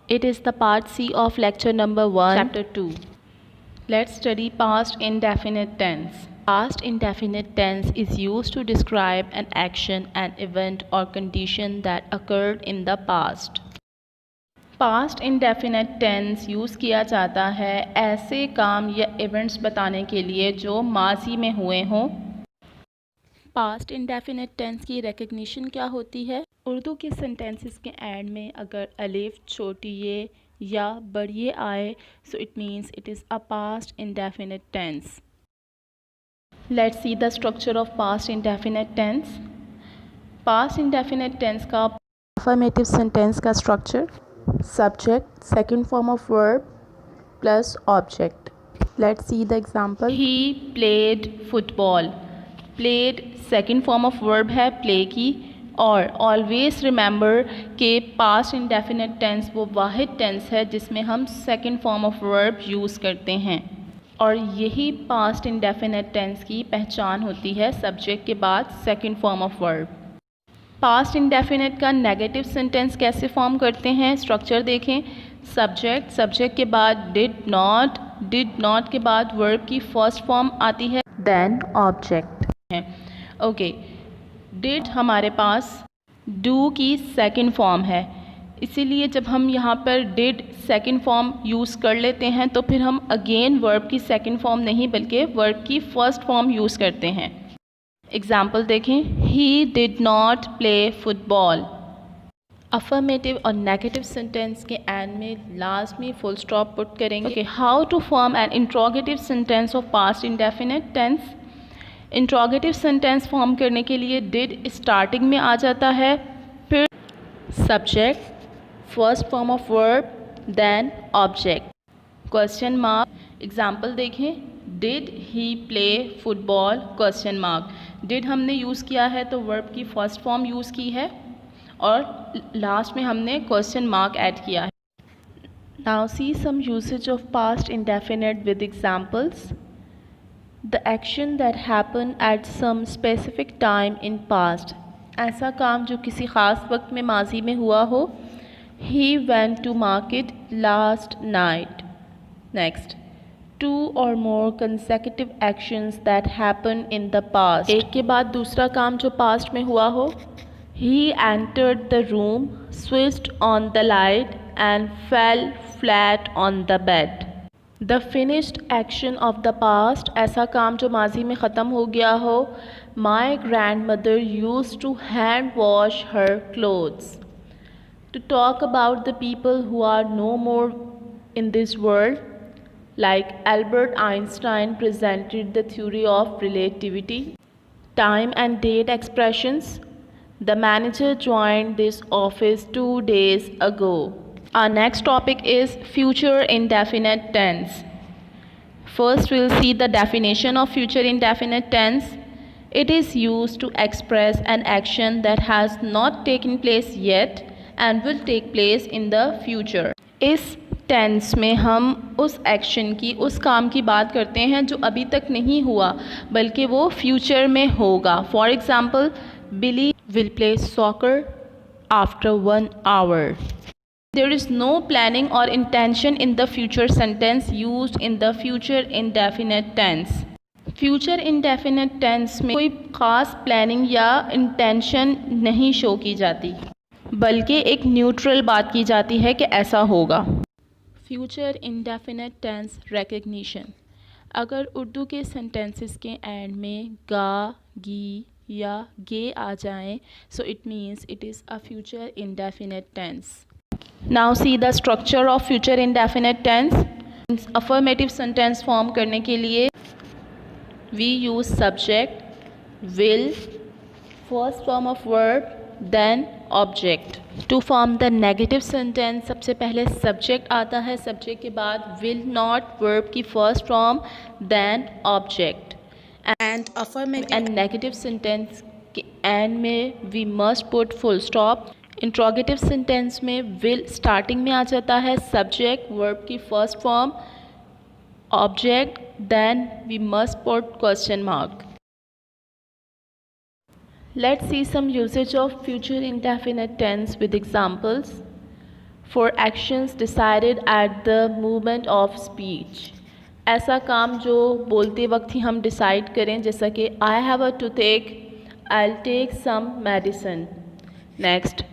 It is the part C of lecture number 1, chapter 2. Let's study past indefinite tense. Past indefinite tense is used to describe an action, an event or condition that occurred in the past. Past indefinite tense use किया जाता है ऐसे काम या events बताने के लिए जो माजी में हुए हों। पास्ट इंडेफिनेट टेंस की रिकग्निशन क्या होती है? उर्दू के सेंटेंसेस के एंड में अगर अलिफ छोटी ये या बड़ी ये आए so it means it is a past indefinite tense. Let's see the structure of past indefinite tense. Past indefinite tense का अफर्मेटिव सेंटेंस का structure subject, second form of verb plus object. Let's see the example. He played football. Played second form of verb है play की, और always remember कि past indefinite tense वो वाहिद tense है जिसमें हम second form of verb use करते हैं, और यही past indefinite tense की पहचान होती है subject के बाद second form of verb। Past indefinite का नेगेटिव सेंटेंस कैसे फॉर्म करते हैं? स्ट्रक्चर देखें। सब्जेक्ट, सब्जेक्ट के बाद डिड नॉट के बाद वर्ब की फर्स्ट फॉर्म आती है, देन ऑब्जेक्ट है। ओके, डिड हमारे पास डू की सेकंड फॉर्म है, इसीलिए जब हम यहाँ पर डिड सेकंड फॉर्म यूज़ कर लेते हैं तो फिर हम अगेन वर्ब की सेकंड फॉर्म नहीं बल्कि वर्ब की फर्स्ट फॉर्म यूज़ करते हैं। एग्जाम्पल देखें। He did not play football. Affirmative और नेगेटिव सेंटेंस के एंड में लास्ट में फुल स्टॉप पुट करेंगे। How to form an interrogative sentence of past indefinite tense. Interrogative sentence form करने के लिए डिड स्टार्टिंग में आ जाता है, फिर subject, first form of verb, then object, question mark. Example देखें। Did he play football question mark. Did हमने यूज़ किया है तो वर्ब की फर्स्ट फॉर्म यूज़ की है और लास्ट में हमने क्वेश्चन मार्क ऐड किया है। Now see some usage of past indefinite with examples. The action that happen at some specific time in past. ऐसा काम जो किसी ख़ास वक्त में माजी में हुआ हो। He went to market last night. Next, two or more consecutive actions that happen in the past। एक के बाद दूसरा काम जो पास्ट में हुआ हो। He entered the room, switched on the light and fell flat on the bed। The finished action of the past, ऐसा काम जो माजी में ख़त्म हो गया हो। My grandmother used to hand wash her clothes। To talk about the people who are no more in this world, like Albert Einstein presented the theory of relativity। Time and date expressions. The manager joined this office 2 days ago। Our next topic is future indefinite tense। First we'll see the definition of future indefinite tense। It is used to express an action that has not taken place yet and will take place in the future। इस tense में हम उस action की, उस काम की बात करते हैं जो अभी तक नहीं हुआ बल्कि वो फ्यूचर में होगा। For example, Billy will play soccer after 1 hour. There is no planning और intention in the future sentence used in the future indefinite tense. Future indefinite tense में कोई ख़ास प्लानिंग या इंटेंशन नहीं शो की जाती बल्कि एक न्यूट्रल बात की जाती है कि ऐसा होगा। Future indefinite tense recognition. अगर उर्दू के सेंटेंसेस के एंड में गा, गी या गे आ जाएं so it means it is a future indefinite tense. Now see the structure of future indefinite tense. Affirmative sentence form करने के लिए we use subject, will, first form of verb, then object. To form the negative sentence सबसे पहले subject आता है, subject के बाद will not verb की first form, then object. And affirmative and negative sentence के एंड में we must put full stop. Interrogative sentence में विल स्टार्टिंग में आ जाता है, सब्जेक्ट वर्ब की first form, object, then we must put question mark. Let's see some usage of future indefinite tense with examples. for actions decided at the moment of speech. ऐसा काम जो बोलते वक्त ही हम डिसाइड करें, जैसा कि I have a toothache, I'll take some medicine. Next,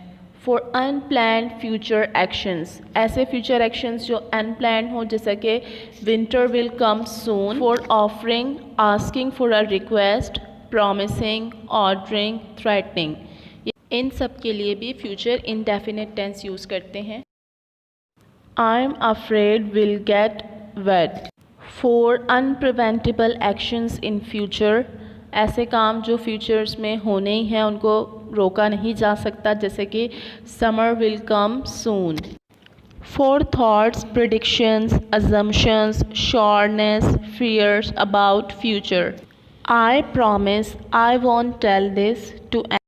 for unplanned future actions, ऐसे future actions जो unplanned हो, जैसा कि winter will come soon. For offering, asking for a request, promising, ordering, threatening. इन सब के लिए भी future indefinite tense यूज़ करते हैं. I'm afraid we'll get wet. For unpreventable actions in future, ऐसे काम जो फ्यूचर्स में होने ही हैं, उनको रोका नहीं जा सकता, जैसे कि summer will come soon. For thoughts, predictions, assumptions, sureness, fears about future. I promise I won't tell this to anyone.